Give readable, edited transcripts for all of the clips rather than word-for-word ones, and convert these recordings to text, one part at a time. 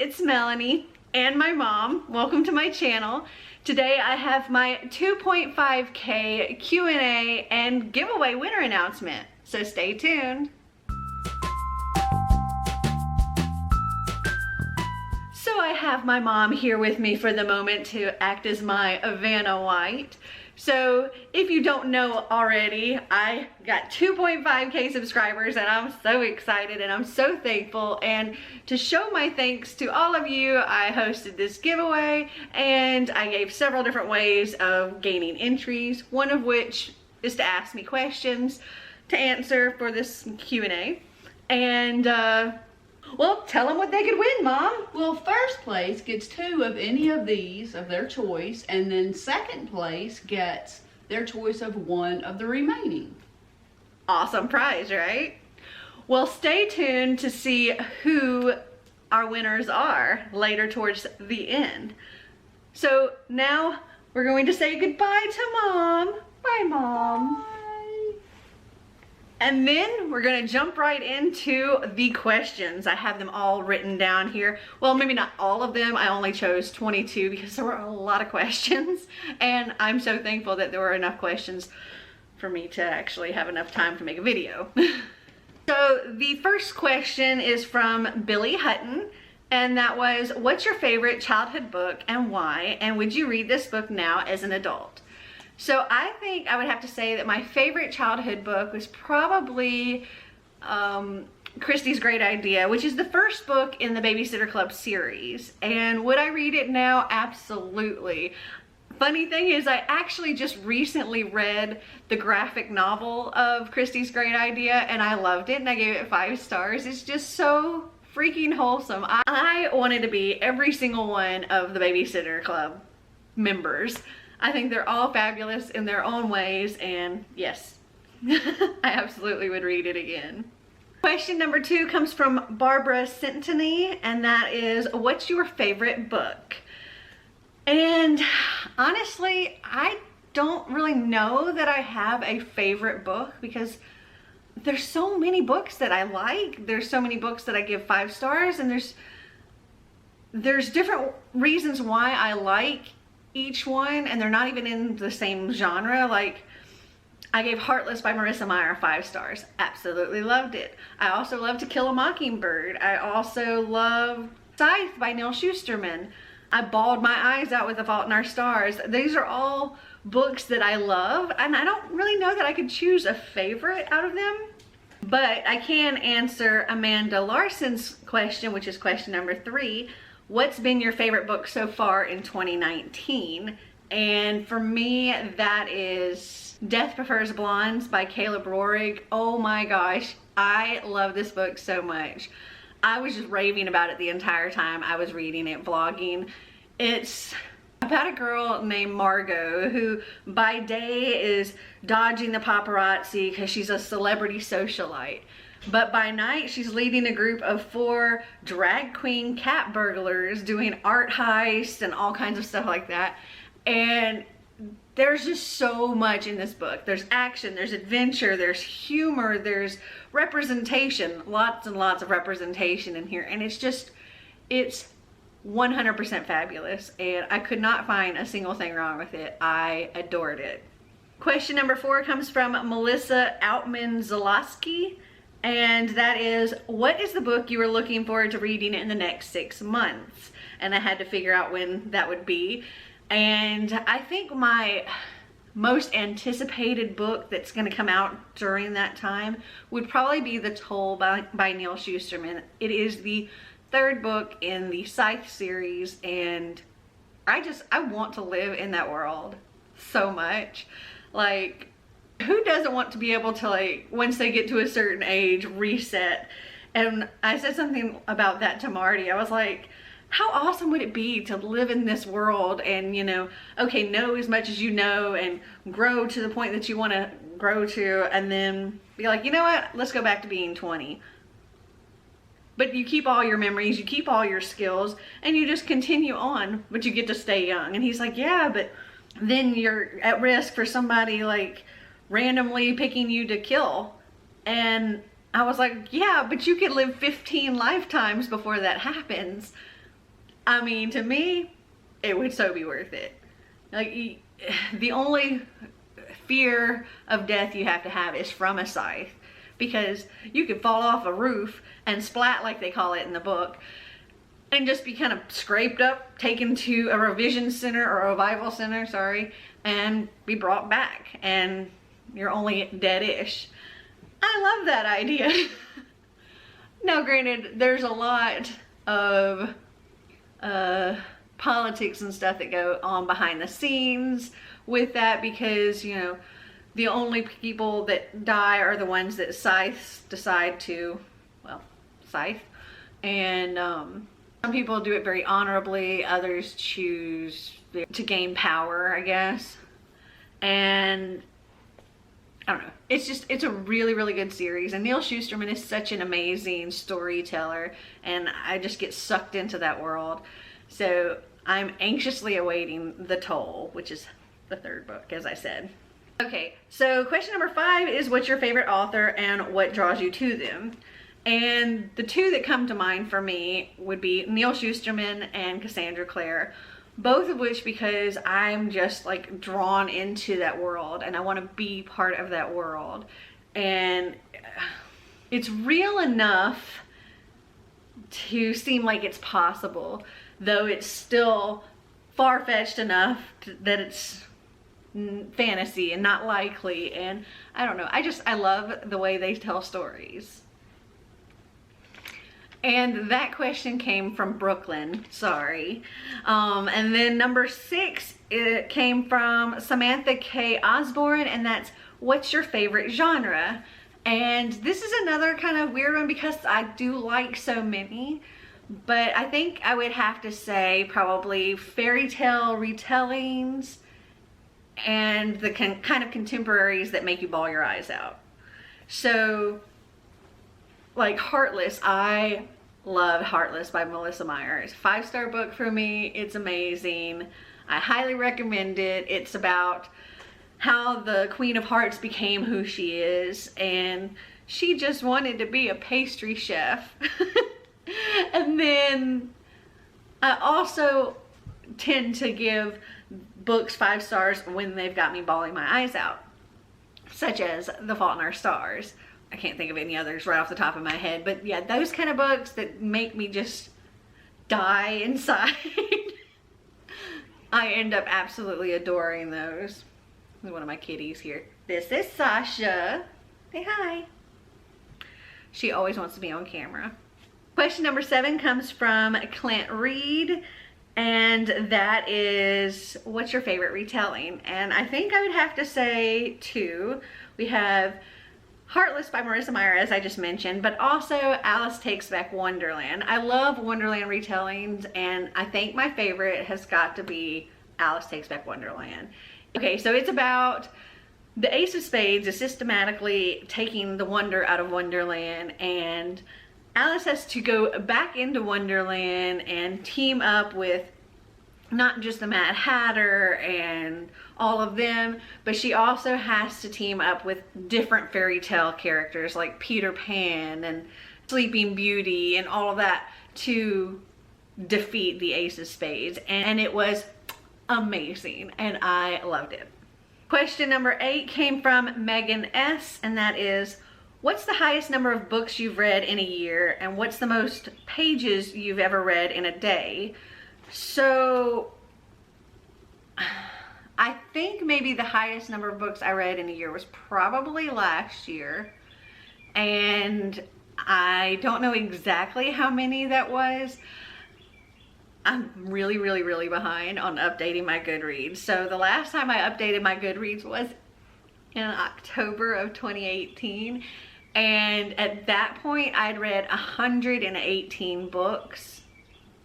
it's Melanie and my mom. Welcome to my channel. Today I have my 2.5K Q&A and giveaway winner announcement, so stay tuned. So I have my mom here with me for the moment to act as my Vanna White. So if you don't know already, I got 2.5K subscribers and I'm so excited and I'm so thankful. And to show my thanks to all of you, I hosted this giveaway and I gave several different ways of gaining entries, one of which is to ask me questions to answer for this Q&A. And well, tell them what they could win, Mom. Well, first place gets 2 of any of these of their choice, and then second place gets their choice of 1 of the remaining. Awesome prize, right? Well, stay tuned to see who our winners are later towards the end. So now we're going to say goodbye to Mom. Bye, Mom. Bye. And then we're gonna jump right into the questions. I have them all written down here. Well, maybe not all of them. I only chose 22 because there were a lot of questions. And I'm so thankful that there were enough questions for me to actually have enough time to make a video. So the first question is from Billy Hutton. And that was, what's your favorite childhood book and why? And would you read this book now as an adult? So I think I would have to say that my favorite childhood book was probably Christy's Great Idea, which is the first book in the Babysitter Club series. And would I read it now? Absolutely. Funny thing is, I actually just recently read the graphic novel of Christy's Great Idea and I loved it and I gave it 5 stars. It's just so freaking wholesome. I wanted to be every single one of the Babysitter Club members. I think they're all fabulous in their own ways, and yes, I absolutely would read it again. Question number 2 comes from Barbara Centony, and that is, what's your favorite book? And honestly, I don't really know that I have a favorite book because there's so many books that I like. There's so many books that I give 5 stars, and there's different reasons why I like each one, and they're not even in the same genre. Like, I gave Heartless by Marissa Meyer 5 stars. Absolutely loved it. I also love To Kill a Mockingbird. I also love Scythe by Neil Shusterman. I bawled my eyes out with The Fault in Our Stars. These are all books that I love, and I don't really know that I could choose a favorite out of them. But I can answer Amanda Larson's question, which is question number 3. What's been your favorite book so far in 2019? And for me, that is Death Prefers Blondes by Caleb Rorig. Oh my gosh, I love this book so much. I was just raving about it the entire time I was reading it, vlogging. It's about a girl named Margot who by day is dodging the paparazzi because she's a celebrity socialite. But by night, she's leading a group of 4 drag queen cat burglars doing art heists and all kinds of stuff like that. And there's just so much in this book. There's action, there's adventure, there's humor, there's representation. Lots and lots of representation in here. And it's 100% fabulous. And I could not find a single thing wrong with it. I adored it. Question number 4 comes from Melissa Outman-Zalowski. And that is, what is the book you were looking forward to reading in the next 6 months? And I had to figure out when that would be. And I think my most anticipated book that's going to come out during that time would probably be The Toll by Neil Shusterman. It is the 3rd book in the Scythe series, and I want to live in that world so much. Like, who doesn't want to be able to, like, once they get to a certain age, reset? And I said something about that to Marty. I was like, how awesome would it be to live in this world and, you know, okay, know as much as you know and grow to the point that you want to grow to, and then be like, you know what, let's go back to being 20. But you keep all your memories, you keep all your skills, and you just continue on, but you get to stay young. And he's like, yeah, but then you're at risk for somebody, like, randomly picking you to kill. And I was like, yeah, but you could live 15 lifetimes before that happens. I mean, to me, it would so be worth it. Like, the only fear of death you have to have is from a scythe, because you could fall off a roof and splat, like they call it in the book, and just be kind of scraped up, taken to a revision center or a revival center, sorry, and be brought back, and you're only dead-ish. I love that idea. Now, granted, there's a lot of politics and stuff that go on behind the scenes with that, because, you know, the only people that die are the ones that scythes decide to, well, scythe. And some people do it very honorably, others choose to gain power, I guess. And I don't know. It's a really, really good series. And Neal Shusterman is such an amazing storyteller, and I just get sucked into that world. So I'm anxiously awaiting The Toll, which is the third book, as I said. Okay, so question number 5 is, what's your favorite author and what draws you to them? And the two that come to mind for me would be Neal Shusterman and Cassandra Clare. Both of which, because I'm just like drawn into that world and I want to be part of that world. And it's real enough to seem like it's possible, though it's still far-fetched enough that it's fantasy and not likely. And I don't know, I love the way they tell stories. And that question came from Brooklyn, sorry. And then number 6, it came from Samantha K. Osborne, and that's, what's your favorite genre? And this is another kind of weird one because I do like so many, but I think I would have to say probably fairy tale retellings and the kind of contemporaries that make you bawl your eyes out. So, like Heartless, I love Heartless by Melissa Meyer. It's a 5-star book for me. It's amazing. I highly recommend it. It's about how the Queen of Hearts became who she is, and she just wanted to be a pastry chef. And then I also tend to give books 5 stars when they've got me bawling my eyes out, such as The Fault in Our Stars. I can't think of any others right off the top of my head, but yeah, those kind of books that make me just die inside. I end up absolutely adoring those. There's one of my kitties here. This is Sasha. Say hi. She always wants to be on camera. Question number 7 comes from Clint Reed, and that is, what's your favorite retelling? And I think I would have to say 2. We have Heartless by Marissa Meyer, as I just mentioned, but also Alice Takes Back Wonderland. I love Wonderland retellings, and I think my favorite has got to be Alice Takes Back Wonderland. Okay, so it's about the Ace of Spades is systematically taking the wonder out of Wonderland, and Alice has to go back into Wonderland and team up with not just the Mad Hatter and all of them, but she also has to team up with different fairy tale characters like Peter Pan and Sleeping Beauty and all of that to defeat the Ace of Spades. And it was amazing, and I loved it. Question number 8 came from Megan S, and that is, what's the highest number of books you've read in a year, and what's the most pages you've ever read in a day? So I think maybe the highest number of books I read in a year was probably last year, and I don't know exactly how many that was. I'm really behind on updating my Goodreads. So the last time I updated my Goodreads was in October of 2018, and at that point I'd read 118 books.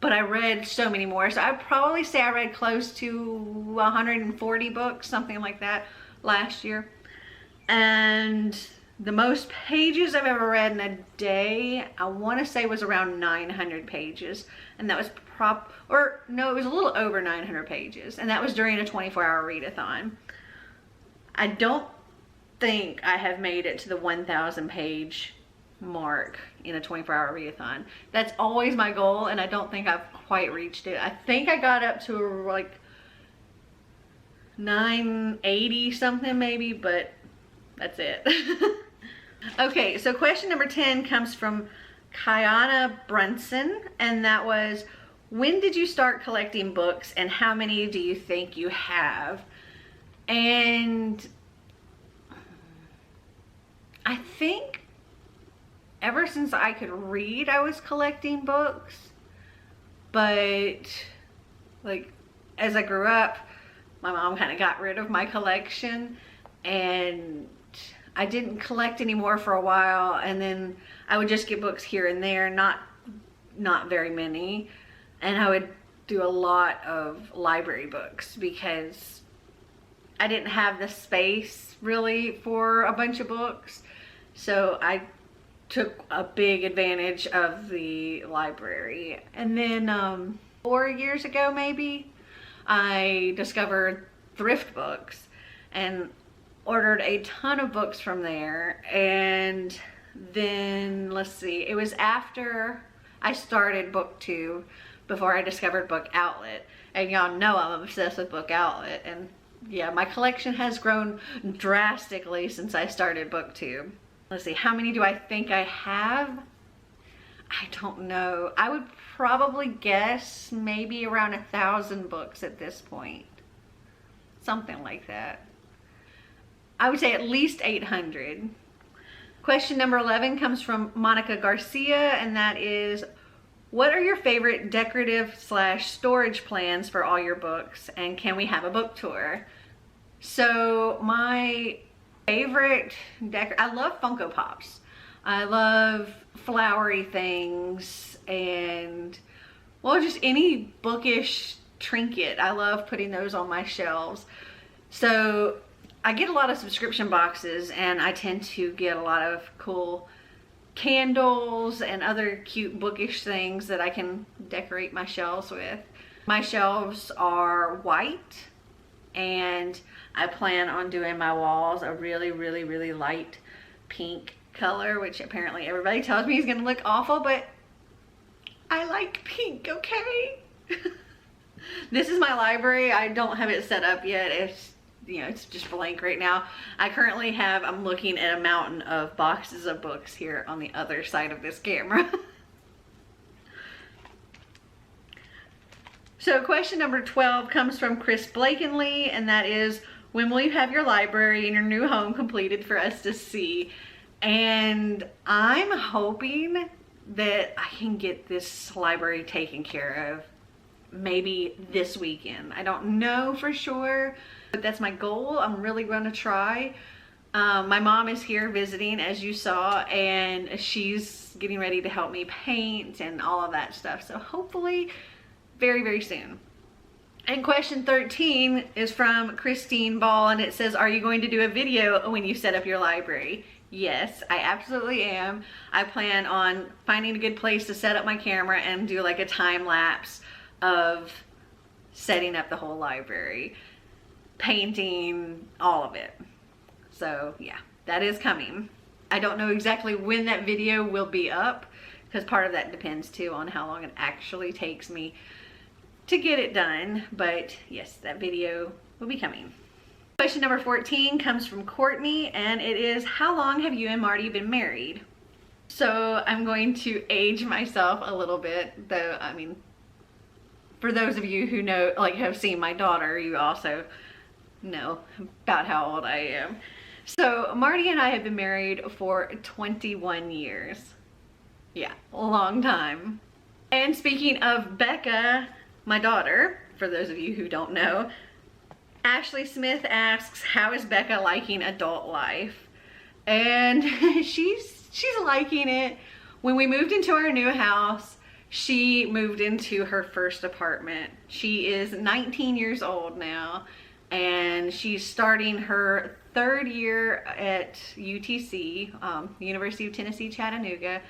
But I read so many more, so I'd probably say I read close to 140 books, something like that, last year. And the most pages I've ever read in a day, I want to say was around 900 pages. And that was it was a little over 900 pages. And that was during a 24-hour readathon. I don't think I have made it to the 1,000 page mark in a 24-hour readathon. That's always my goal, and I don't think I've quite reached it. I think I got up to like 980 something maybe, but that's it. Okay, so question number 10 comes from Kiana Brunson, and that was, when did you start collecting books and how many do you think you have? And I think ever since I could read, I was collecting books. But like as I grew up, my mom kind of got rid of my collection and I didn't collect anymore for a while, and then I would just get books here and there, not very many, and I would do a lot of library books because I didn't have the space really for a bunch of books, so I took a big advantage of the library. And then 4 years ago maybe, I discovered thrift books and ordered a ton of books from there. And then let's see, it was after I started BookTube before I discovered Book Outlet, and y'all know I'm obsessed with Book Outlet, and yeah, my collection has grown drastically since I started BookTube. Let's see, how many do I think I have? I don't know. I would probably guess maybe around 1,000 books at this point, something like that. I would say at least 800. Question number 11 comes from Monica Garcia, and that is, what are your favorite decorative / storage plans for all your books, and can we have a book tour? So my favorite I love Funko Pops. I love flowery things and, well, just any bookish trinket. I love putting those on my shelves. So I get a lot of subscription boxes, and I tend to get a lot of cool candles and other cute bookish things that I can decorate my shelves with. My shelves are white, and I plan on doing my walls a really, really, really light pink color, which apparently everybody tells me is gonna look awful, but I like pink, okay? This is my library. I don't have it set up yet. It's just blank right now. I'm looking at a mountain of boxes of books here on the other side of this camera. So question number 12 comes from Chris Blakeney, and that is, when will you have your library in your new home completed for us to see? And I'm hoping that I can get this library taken care of maybe this weekend. I don't know for sure, but that's my goal. I'm really going to try. My mom is here visiting, as you saw, and she's getting ready to help me paint and all of that stuff. So hopefully very, very soon. And question 13 is from Christine Ball, and it says, are you going to do a video when you set up your library? Yes, I absolutely am. I plan on finding a good place to set up my camera and do like a time lapse of setting up the whole library, painting, all of it. So yeah, that is coming. I don't know exactly when that video will be up, because part of that depends too on how long it actually takes me to get it done, but yes, that video will be coming. Question number 14 comes from Courtney, and it is, how long have you and Marty been married? So I'm going to age myself a little bit, though. I mean, for those of you who know, like, have seen my daughter, you also know about how old I am. So Marty and I have been married for 21 years. Yeah, a long time. And speaking of Becca, my daughter, for those of you who don't know, Ashley Smith asks, how is Becca liking adult life? And she's liking it. When we moved into our new house, she moved into her first apartment. She is 19 years old now, and she's starting her 3rd year at UTC, University of Tennessee, Chattanooga,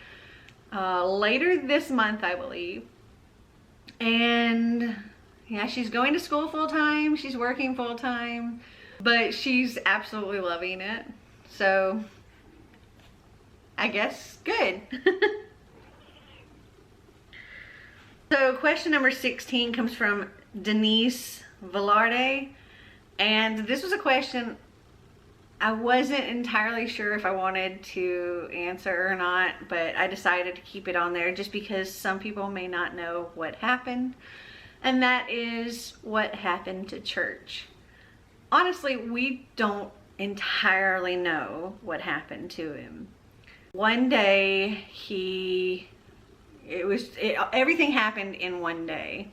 later this month, I believe. And yeah, she's going to school full-time, she's working full-time, but she's absolutely loving it. So I guess good. So question number 16 comes from Denise Velarde. And this was a question I wasn't entirely sure if I wanted to answer or not, but I decided to keep it on there just because some people may not know what happened. And that is what happened to Church. Honestly, we don't entirely know what happened to him. One day everything happened in one day.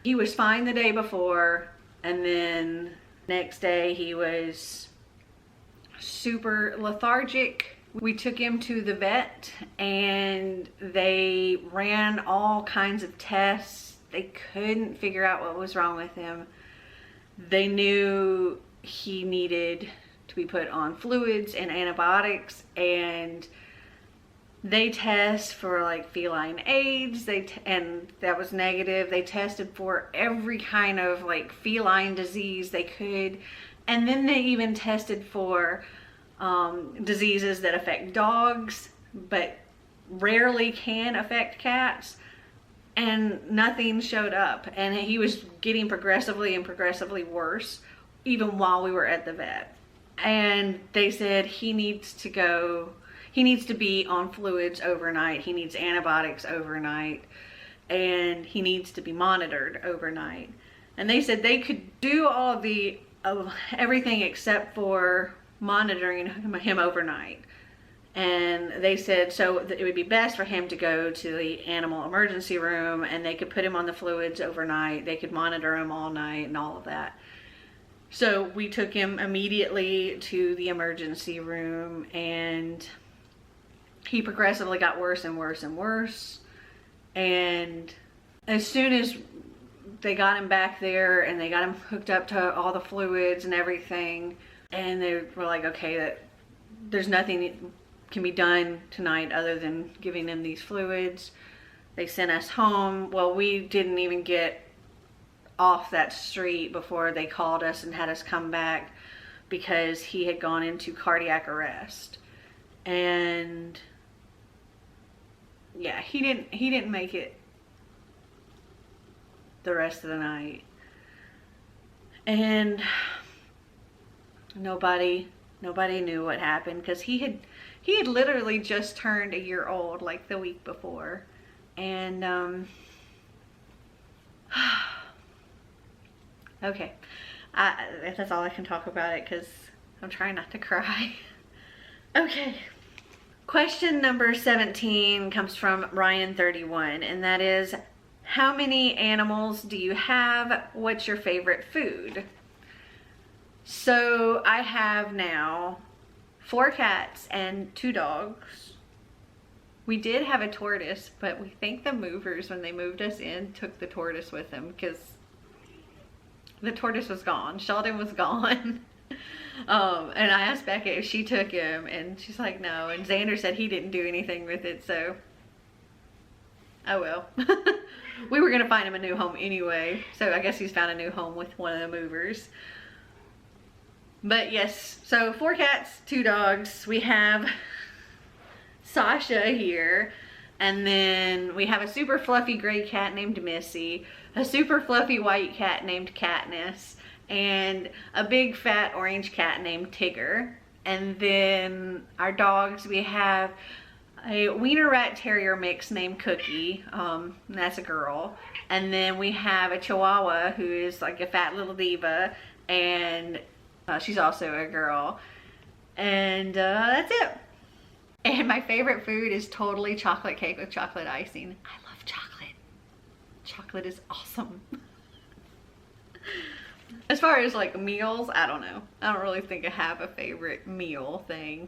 He was fine the day before, and then next day he was super lethargic. We took him to the vet and they ran all kinds of tests. They couldn't figure out what was wrong with him. They knew he needed to be put on fluids and antibiotics, and they test for like feline AIDS, and that was negative. They tested for every kind of like feline disease they could, and then they even tested for diseases that affect dogs but rarely can affect cats, and nothing showed up. And he was getting progressively worse even while we were at the vet. And they said he needs to be on fluids overnight, he needs antibiotics overnight, and he needs to be monitored overnight. And they said they could do all of everything except for monitoring him overnight. And they said so that it would be best for him to go to the animal emergency room, and they could put him on the fluids overnight, they could monitor him all night and all of that. So we took him immediately to the emergency room, and he progressively got worse and worse and worse. And as soon as they got him back there and they got him hooked up to all the fluids and everything, and they were like, okay, that there's nothing that can be done tonight other than giving him these fluids, they sent us home. Well, we didn't even get off that street before they called us and had us come back because he had gone into cardiac arrest. And yeah, he didn't make it the rest of the night. And nobody knew what happened because he had literally just turned a year old like the week before. And okay, that's all I can talk about it because I'm trying not to cry. Okay, question number 17 comes from Ryan31, and that is, how many animals do you have? What's your favorite food? So I have now 4 cats and 2 dogs. We did have a tortoise, but we think the movers, when they moved us in, took the tortoise with them because the tortoise was gone. Sheldon was gone. And I asked Becca if she took him, and she's like, no. And Xander said he didn't do anything with it, so oh well. We were gonna find him a new home anyway, so I guess he's found a new home with one of the movers. But yes, so 4 cats, 2 dogs. We have Sasha here, and then we have a super fluffy gray cat named Missy, a super fluffy white cat named Katniss, and a big fat orange cat named Tigger. And then our dogs, we have a Wiener Rat Terrier mix named Cookie, that's a girl. And then we have a Chihuahua who is like a fat little diva, and she's also a girl. And that's it. And my favorite food is totally chocolate cake with chocolate icing. I love chocolate. Chocolate is awesome. As far as like meals, I don't know. I don't really think I have a favorite meal thing,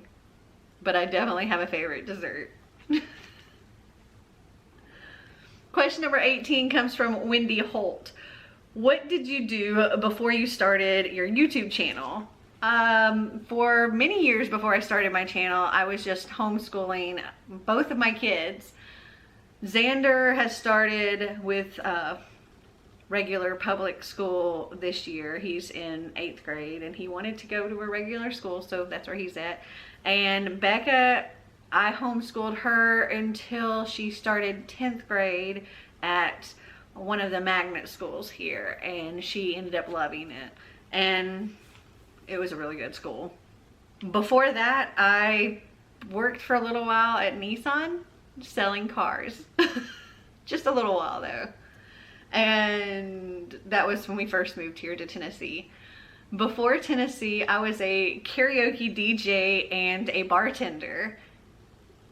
but I definitely have a favorite dessert. Question number 18 comes from Wendy Holt. What did you do before you started your YouTube channel? For many years before I started my channel, I was just homeschooling both of my kids. Xander has started with regular public school this year. He's in 8th grade and he wanted to go to a regular school, so that's where he's at. And Becca, I homeschooled her until she started 10th grade at one of the magnet schools here, and she ended up loving it, and it was a really good school. Before that, I worked for a little while at Nissan selling cars. Just a little while though. And that was when we first moved here to Tennessee. Before Tennessee, I was a karaoke DJ and a bartender.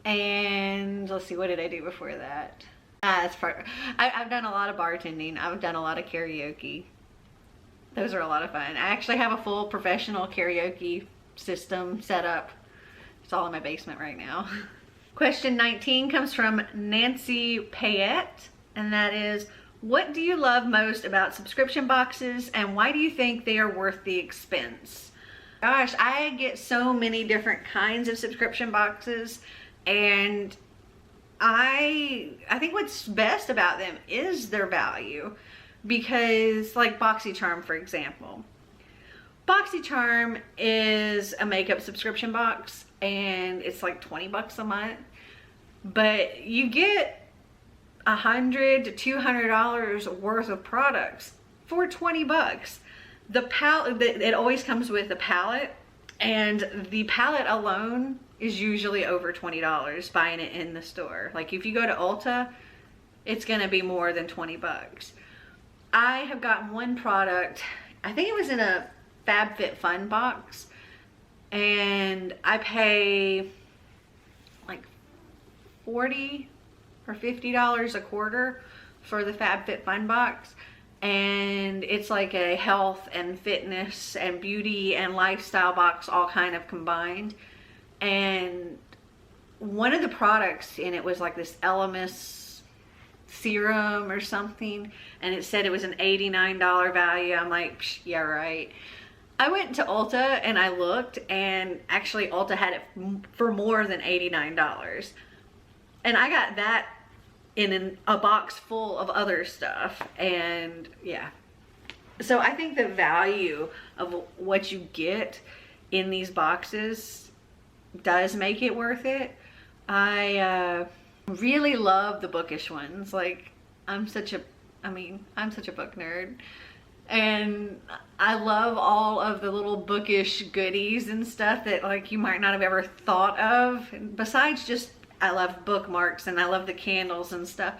And let's see, what did I do before that? I've done a lot of bartending. I've done a lot of karaoke. Those are a lot of fun. I actually have a full professional karaoke system set up. It's all in my basement right now. Question 19 comes from Nancy Payette, and that is, what do you love most about subscription boxes, and why do you think they are worth the expense? Gosh, I get so many different kinds of subscription boxes, and I think what's best about them is their value, because like BoxyCharm, for example. BoxyCharm is a makeup subscription box, and it's like 20 bucks a month, but you get $100 to $200 worth of products for 20 bucks. The palette, it always comes with a palette, and the palette alone is usually over $20 buying it in the store. Like if you go to Ulta, it's gonna be more than 20 bucks. I have gotten one product, I think it was in a FabFitFun box, and I pay like $40 or $50 a quarter for the FabFitFun box, and it's like a health and fitness and beauty and lifestyle box all kind of combined. And one of the products in it was like this Elemis serum or something, and it said it was an $89 value. I'm like, yeah, right. I went to Ulta and I looked, and actually Ulta had it for more than $89. And I got that in a box full of other stuff, and yeah. So I think the value of what you get in these boxes does make it worth it. I really love the bookish ones. Like I'm such a book nerd, and I love all of the little bookish goodies and stuff that like you might not have ever thought of. And besides just, I love bookmarks and I love the candles and stuff,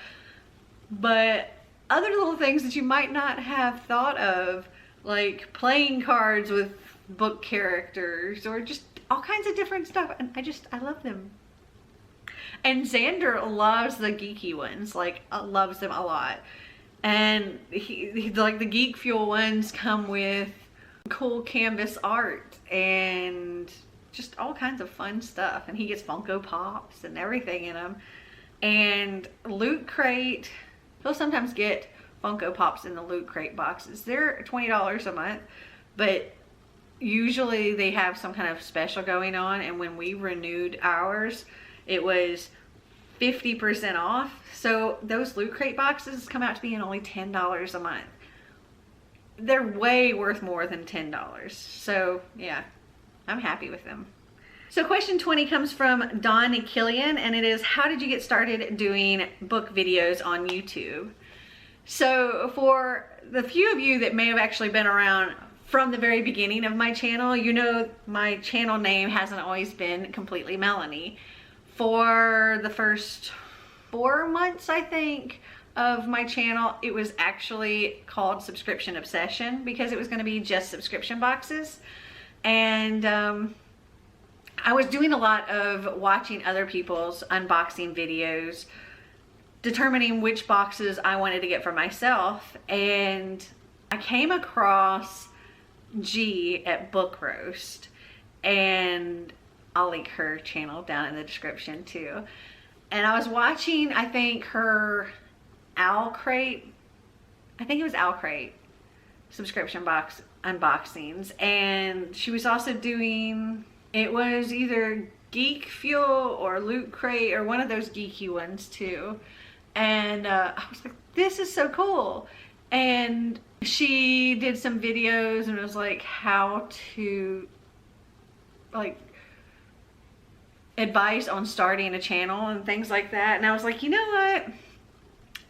but other little things that you might not have thought of, like playing cards with book characters or just all kinds of different stuff, and I love them. And Xander loves the geeky ones, like loves them a lot. And he like the Geek Fuel ones come with cool canvas art and just all kinds of fun stuff, and he gets Funko Pops and everything in them. And Loot Crate, he'll sometimes get Funko Pops in the Loot Crate boxes. They're $20 a month, but usually they have some kind of special going on, and when we renewed ours, it was 50% off. So those Loot Crate boxes come out to being only $10 a month. They're way worth more than $10. So yeah, I'm happy with them. So question 20 comes from Don Killian, and it is, how did you get started doing book videos on YouTube? So for the few of you that may have actually been around from the very beginning of my channel, you know my channel name hasn't always been completely Melanie. For the first 4 months, I think, of my channel, it was actually called Subscription Obsession, because it was going to be just subscription boxes. And I was doing a lot of watching other people's unboxing videos, determining which boxes I wanted to get for myself, and I came across G at Book Roast, and I'll link her channel down in the description too. And I was watching, I think, her Owl Crate, I think it was Owl Crate subscription box unboxings, and she was also doing, it was either Geek Fuel or Loot Crate or one of those geeky ones too. And I was like, this is so cool. And she did some videos, and it was like how to like advice on starting a channel and things like that. And I was like, you know what?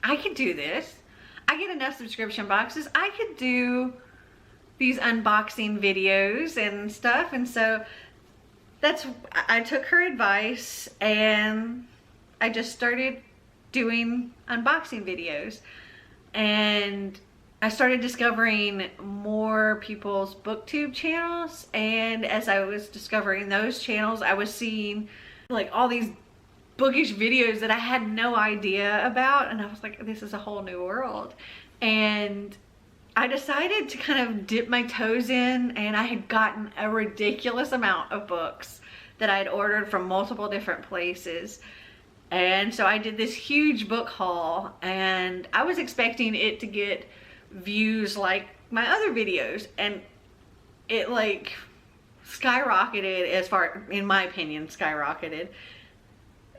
I could do this. I get enough subscription boxes. I could do these unboxing videos and stuff. And so I took her advice and I just started doing unboxing videos. And I started discovering more people's booktube channels, and as I was discovering those channels, I was seeing like all these bookish videos that I had no idea about, and I was like, this is a whole new world. And I decided to kind of dip my toes in, and I had gotten a ridiculous amount of books that I had ordered from multiple different places. And so I did this huge book haul, and I was expecting it to get views like my other videos, and it like skyrocketed, as far, in my opinion, skyrocketed.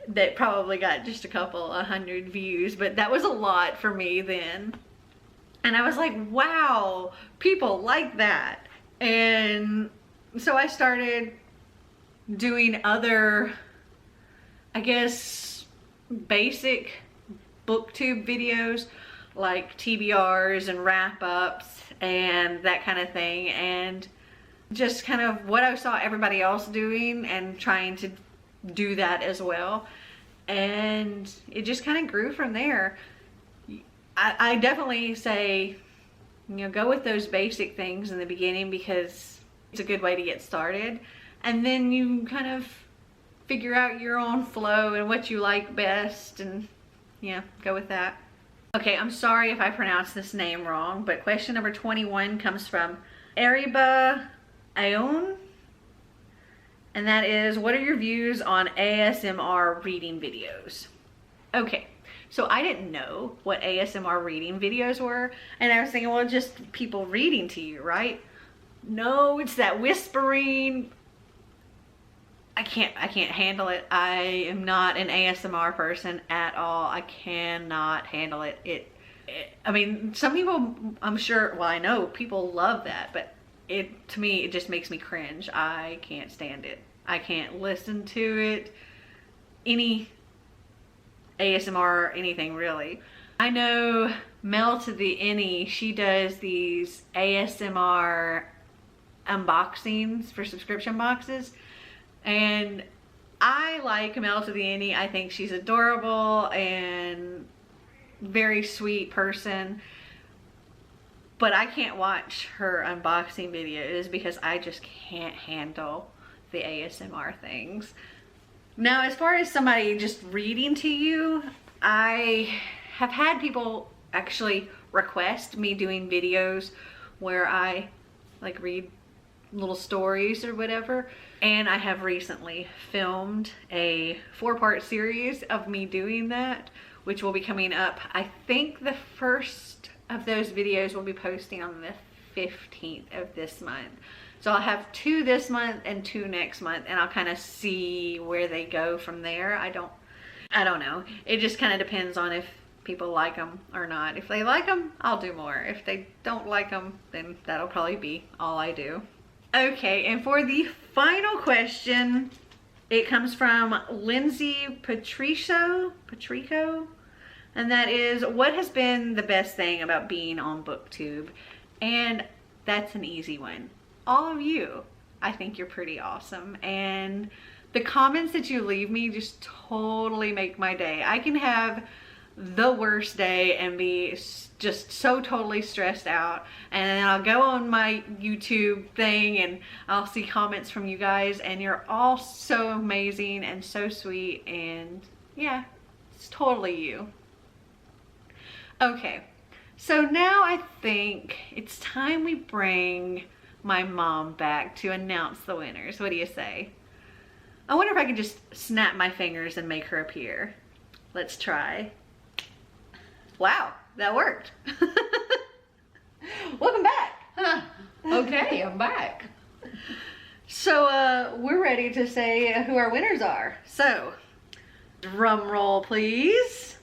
That probably got just a couple 100 views, but that was a lot for me then. And I was like, wow, people like that. And so I started doing other, I guess, basic booktube videos like TBRs and wrap-ups and that kind of thing, and just kind of what I saw everybody else doing and trying to do that as well. And it just kind of grew from there. I definitely say, you know, go with those basic things in the beginning because it's a good way to get started, and then you kind of figure out your own flow and what you like best, and yeah, go with that. Okay, I'm sorry if I pronounced this name wrong, but question number 21 comes from Ariba Aoun, and that is, what are your views on ASMR reading videos? Okay, so I didn't know what ASMR reading videos were, and I was thinking, well, just people reading to you, right? No, it's that whispering. I can't handle it. I am not an ASMR person at all. I cannot handle it. I mean, some people, I'm sure, well, I know people love that, but to me, it just makes me cringe. I can't stand it. I can't listen to it. Any ASMR or anything, really. I know Mel to the Any, she does these ASMR unboxings for subscription boxes. And I like Mel to the Any. I think she's adorable and very sweet person. But I can't watch her unboxing videos because I just can't handle the ASMR things. Now, as far as somebody just reading to you, I have had people actually request me doing videos where I like read little stories or whatever. And I have recently filmed a 4-part series of me doing that, which will be coming up. I think the first of those videos will be posting on the 15th of this month. So I'll have 2 this month and 2 next month, and I'll kind of see where they go from there. I don't know. It just kind of depends on if people like them or not. If they like them, I'll do more. If they don't like them, then that'll probably be all I do. Okay, and for the final question, it comes from Lindsay Patrico, and that is, what has been the best thing about being on BookTube? And that's an easy one. All of you. I think you're pretty awesome, and the comments that you leave me just totally make my day. I can have the worst day and be just so totally stressed out, and then I'll go on my YouTube thing and I'll see comments from you guys, and you're all so amazing and so sweet, and yeah, it's totally you. Okay, so now I think it's time we bring my mom back to announce the winners. What do you say? I wonder if I could just snap my fingers and make her appear. Let's try. Wow, that worked. Welcome back. Okay, I'm back. So we're ready to say who our winners are. So, drum roll please.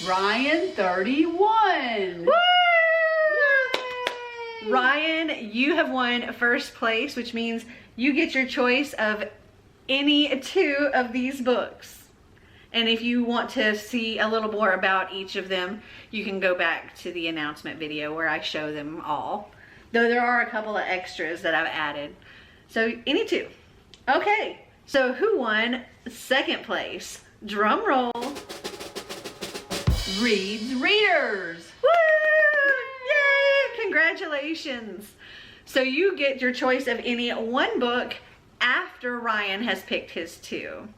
Ryan 31. Woo! Ryan, you have won first place, which means you get your choice of any 2 of these books. And if you want to see a little more about each of them, you can go back to the announcement video where I show them all. Though there are a couple of extras that I've added. So any 2. Okay, so who won second place? Drum roll. Reed's Readers. Woo! Yay! Congratulations. So you get your choice of any 1 book after Ryan has picked his 2.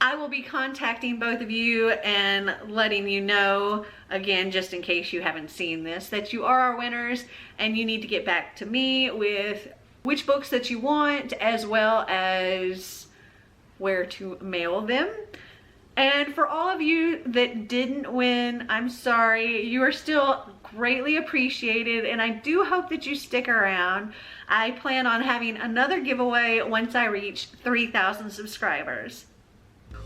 I will be contacting both of you and letting you know, again, just in case you haven't seen this, that you are our winners and you need to get back to me with which books that you want, as well as where to mail them. And for all of you that didn't win, I'm sorry. You are still greatly appreciated, and I do hope that you stick around. I plan on having another giveaway once I reach 3,000 subscribers.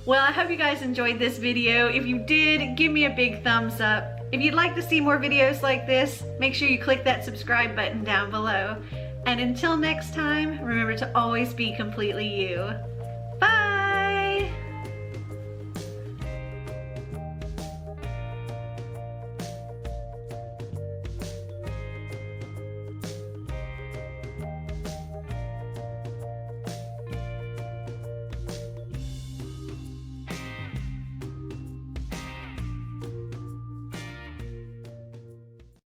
Well, I hope you guys enjoyed this video. If you did, give me a big thumbs up. If you'd like to see more videos like this, make sure you click that subscribe button down below. And until next time, remember to always be completely you.